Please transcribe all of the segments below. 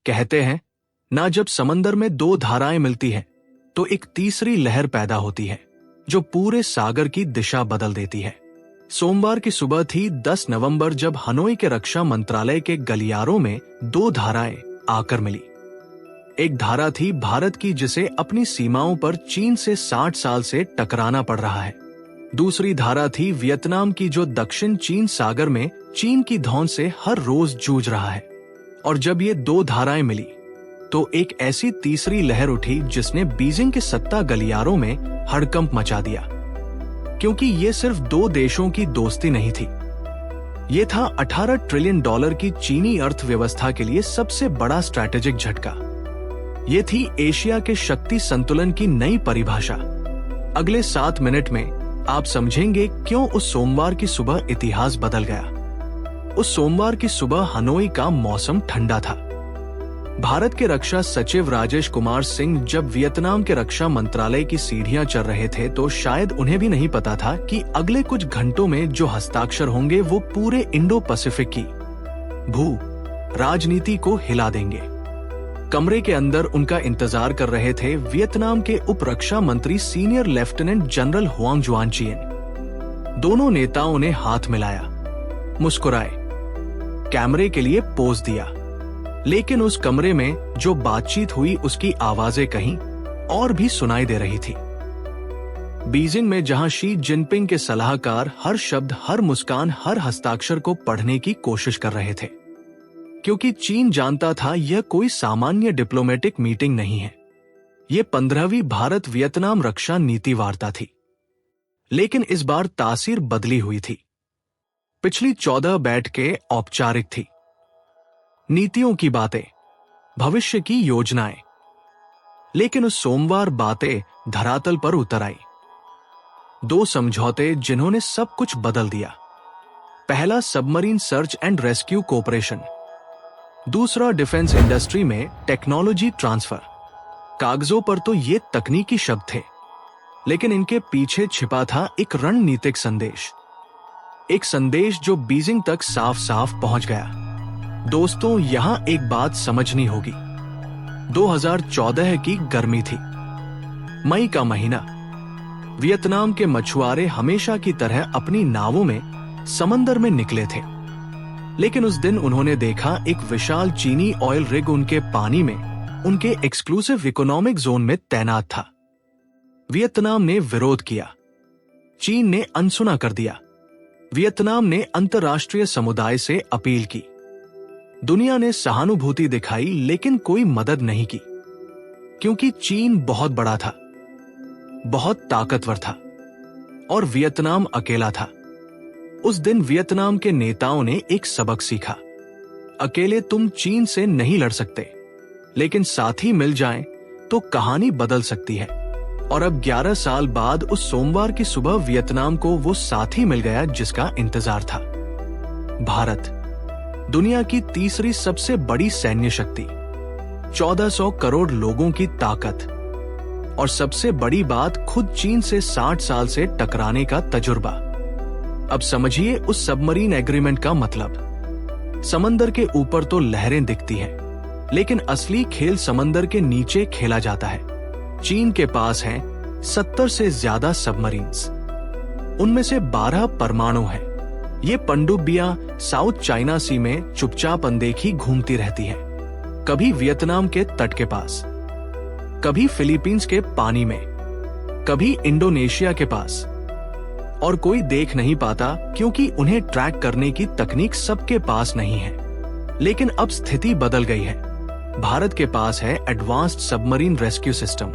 कहते हैं ना, जब समंदर में दो धाराएं मिलती हैं तो एक तीसरी लहर पैदा होती है जो पूरे सागर की दिशा बदल देती है। सोमवार की सुबह थी 10 नवंबर जब हनोई के रक्षा मंत्रालय के गलियारों में दो धाराएं आकर मिली। एक धारा थी भारत की, जिसे अपनी सीमाओं पर चीन से 60 साल से टकराना पड़ रहा है। दूसरी धारा थी वियतनाम की, जो दक्षिण चीन सागर में चीन की धौन से हर रोज जूझ रहा है। और जब ये दो धाराएं मिली तो एक ऐसी तीसरी लहर उठी जिसने बीजिंग के सत्ता गलियारों में हड़कंप मचा दिया। क्योंकि ये सिर्फ दो देशों की दोस्ती नहीं थी, ये था 18 ट्रिलियन डॉलर की चीनी अर्थव्यवस्था के लिए सबसे बड़ा स्ट्रैटेजिक झटका। ये थी एशिया के शक्ति संतुलन की नई परिभाषा। अगले 7 मिनट में आप समझेंगे क्यों उस सोमवार की सुबह इतिहास बदल गया। उस सोमवार की सुबह हनोई का मौसम ठंडा था। भारत के रक्षा सचिव राजेश कुमार सिंह जब वियतनाम के रक्षा मंत्रालय की सीढ़ियां चढ़ रहे थे तो शायद उन्हें भी नहीं पता था कि अगले कुछ घंटों में जो हस्ताक्षर होंगे वो पूरे इंडो पैसिफिक की भू राजनीति को हिला देंगे। कमरे के अंदर उनका इंतजार कर रहे थे वियतनाम के उप रक्षा मंत्री सीनियर लेफ्टिनेंट जनरल हुआंग जुआनचियन। दोनों नेताओं ने हाथ मिलाया, मुस्कुराए, कैमरे के लिए पोज दिया। लेकिन उस कमरे में जो बातचीत हुई उसकी आवाजें कहीं और भी सुनाई दे रही थी। बीजिंग में जहां शी जिनपिंग के सलाहकार हर शब्द, हर मुस्कान, हर हस्ताक्षर को पढ़ने की कोशिश कर रहे थे, क्योंकि चीन जानता था यह कोई सामान्य डिप्लोमेटिक मीटिंग नहीं है, यह 15वीं भारत वियतनाम रक्षा नीति वार्ता थी। लेकिन इस बार तासीर बदली हुई थी। पिछली 14 बैठकें औपचारिक थी, नीतियों की बातें, भविष्य की योजनाएं। लेकिन उस सोमवार बातें धरातल पर उतर आई। दो समझौते जिन्होंने सब कुछ बदल दिया। पहला submarine search and rescue cooperation, दूसरा डिफेंस इंडस्ट्री में टेक्नोलॉजी ट्रांसफर। कागजों पर तो ये तकनीकी शब्द थे, लेकिन इनके पीछे छिपा था एक रणनीतिक संदेश। एक संदेश जो बीजिंग तक साफ साफ पहुंच गया। दोस्तों, यहां एक बात समझनी होगी। 2014 की गर्मी थी, मई का महीना। वियतनाम के मछुआरे हमेशा की तरह अपनी नावों में समंदर में निकले थे। लेकिन उस दिन उन्होंने देखा एक विशाल चीनी ऑयल रिग उनके पानी में, उनके एक्सक्लूसिव इकोनॉमिक जोन में तैनात था। वियतनाम ने विरोध किया, चीन ने अनसुना कर दिया। वियतनाम ने अंतर्राष्ट्रीय समुदाय से अपील की, दुनिया ने सहानुभूति दिखाई, लेकिन कोई मदद नहीं की, क्योंकि चीन बहुत बड़ा था, बहुत ताकतवर था और वियतनाम अकेला था। उस दिन वियतनाम के नेताओं ने एक सबक सीखा। अकेले तुम चीन से नहीं लड़ सकते, लेकिन साथी मिल जाएं तो कहानी बदल सकती है। और अब 11 साल बाद उस सोमवार की सुबह वियतनाम को वो साथी मिल गया जिसका इंतजार था। भारत, दुनिया की तीसरी सबसे बड़ी सैन्य शक्ति, 1400 करोड़ लोगों की ताकत, और सबसे बड़ी बात, खुद चीन से 60 साल से टकराने का तजुर्बा। अब समझिए उस सबमरीन एग्रीमेंट का मतलब। समंदर के ऊपर तो लहरें दिखती हैं, लेकिन असली खेल समंदर के नीचे खेला जाता है। चीन के पास हैं 70 से ज्यादा सबमरीन्स, उनमें से 12 परमाणु हैं। ये पनडुब्बियां साउथ चाइना सी में चुपचाप अनदेखी घूमती रहती हैं, कभी वियतनाम के तट के पास, कभी फिलीपींस के पानी में, कभी इंडोनेशिया के पास। और कोई देख नहीं पाता क्योंकि उन्हें ट्रैक करने की तकनीक सबके पास नहीं है। लेकिन अब स्थिति बदल गई है। भारत के पास है एडवांस्ड सबमरीन रेस्क्यू सिस्टम,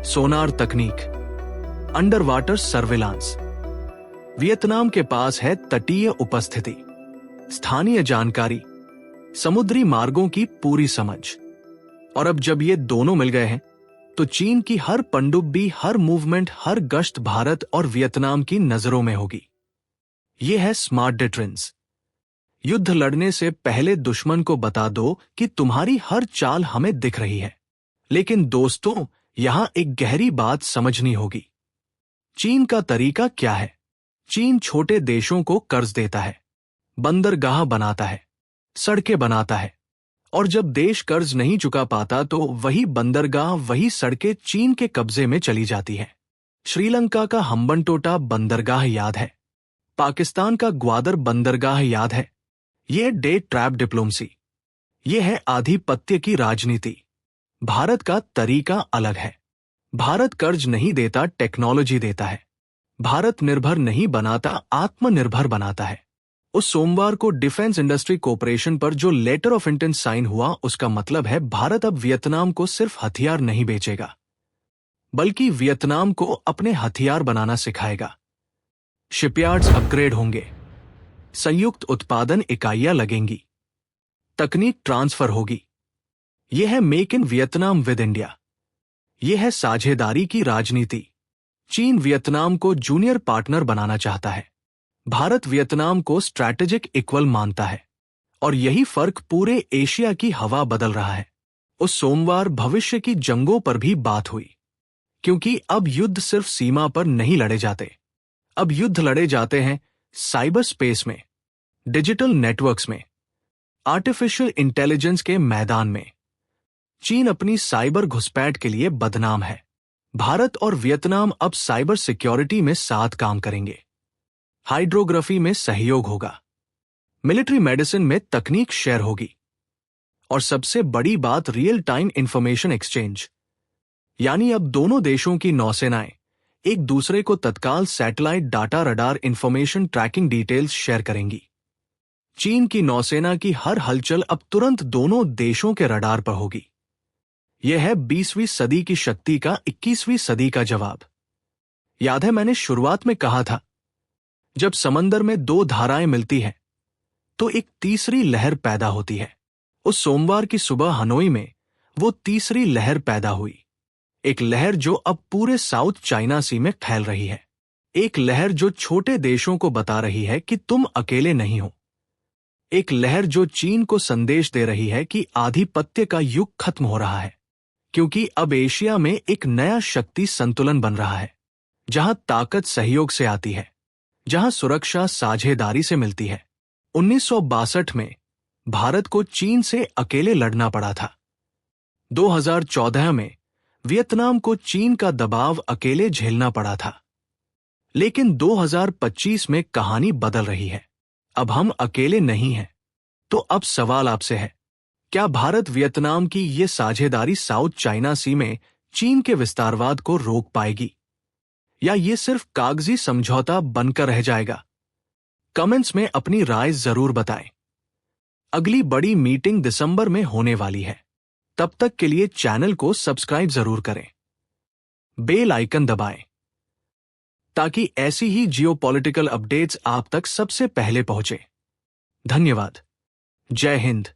सोनार तकनीक, अंडर वाटर सर्विलांस। वियतनाम के पास है तटीय उपस्थिति, स्थानीय जानकारी, समुद्री मार्गों की पूरी समझ। और अब जब ये दोनों मिल गए हैं तो चीन की हर पनडुब्बी, हर मूवमेंट, हर गश्त भारत और वियतनाम की नजरों में होगी। ये है स्मार्ट डिटरेंस। युद्ध लड़ने से पहले दुश्मन को बता दो कि तुम्हारी हर चाल हमें दिख रही है। लेकिन दोस्तों, यहां एक गहरी बात समझनी होगी। चीन का तरीका क्या है? चीन छोटे देशों को कर्ज देता है, बंदरगाह बनाता है, सड़कें बनाता है और जब देश कर्ज नहीं चुका पाता तो वही बंदरगाह, वही सड़कें चीन के कब्जे में चली जाती है। श्रीलंका का हम्बनटोटा बंदरगाह याद है, पाकिस्तान का ग्वादर बंदरगाह याद है। ये डे ट्रैप डिप्लोमेसी, ये है आधिपत्य की राजनीति। भारत का तरीका अलग है। भारत कर्ज नहीं देता, टेक्नोलॉजी देता है। भारत निर्भर नहीं बनाता, आत्मनिर्भर बनाता है। उस सोमवार को डिफेंस इंडस्ट्री कॉर्पोरेशन पर जो लेटर ऑफ इंटेंट साइन हुआ, उसका मतलब है भारत अब वियतनाम को सिर्फ हथियार नहीं बेचेगा, बल्कि वियतनाम को अपने हथियार बनाना सिखाएगा। शिपयार्ड्स अपग्रेड होंगे, संयुक्त उत्पादन इकाइयां लगेंगी, तकनीक ट्रांसफर होगी। यह है make in Vietnam with India. यह है साझेदारी की राजनीति। चीन वियतनाम को जूनियर पार्टनर बनाना चाहता है, भारत वियतनाम को स्ट्रैटेजिक इक्वल मानता है। और यही फर्क पूरे एशिया की हवा बदल रहा है। उस सोमवार भविष्य की जंगों पर भी बात हुई, क्योंकि अब युद्ध सिर्फ सीमा पर नहीं लड़े जाते, अब युद्ध लड़े जाते हैं साइबर स्पेस में, डिजिटल नेटवर्क्स में, आर्टिफिशियल इंटेलिजेंस के मैदान में। चीन अपनी साइबर घुसपैठ के लिए बदनाम है। भारत और वियतनाम अब साइबर सिक्योरिटी में साथ काम करेंगे, हाइड्रोग्राफी में सहयोग होगा, मिलिट्री मेडिसिन में तकनीक शेयर होगी, और सबसे बड़ी बात रियल टाइम इंफॉर्मेशन एक्सचेंज, यानी अब दोनों देशों की नौसेनाएं एक दूसरे को तत्काल satellite data, radar information, tracking details share करेंगी। चीन की नौसेना की हर हलचल अब तुरंत दोनों देशों के रडार पर होगी। यह है 20वीं सदी की शक्ति का 21वीं सदी का जवाब। याद है मैंने शुरुआत में कहा था, जब समंदर में दो धाराएं मिलती हैं तो एक तीसरी लहर पैदा होती है। उस सोमवार की सुबह हनोई में वो तीसरी लहर पैदा हुई। एक लहर जो अब पूरे साउथ चाइना सी में फैल रही है। एक लहर जो छोटे देशों को बता रही है कि तुम अकेले नहीं हो। एक लहर जो चीन को संदेश दे रही है कि आधिपत्य का युग खत्म हो रहा है, क्योंकि अब एशिया में एक नया शक्ति संतुलन बन रहा है, जहां ताकत सहयोग से आती है, जहां सुरक्षा साझेदारी से मिलती है। 1962 में भारत को चीन से अकेले लड़ना पड़ा था। 2014 में वियतनाम को चीन का दबाव अकेले झेलना पड़ा था। लेकिन 2025 में कहानी बदल रही है। अब हम अकेले नहीं हैं। तो अब सवाल आपसे है, क्या भारत वियतनाम की ये साझेदारी साउथ चाइना सी में चीन के विस्तारवाद को रोक पाएगी, या ये सिर्फ कागजी समझौता बनकर रह जाएगा? कमेंट्स में अपनी राय जरूर बताएं। अगली बड़ी मीटिंग दिसंबर में होने वाली है। तब तक के लिए चैनल को सब्सक्राइब जरूर करें, बेल आइकन दबाएं, ताकि ऐसी ही जियोपॉलिटिकल अपडेट्स आप तक सबसे पहले पहुंचे। धन्यवाद। जय हिंद।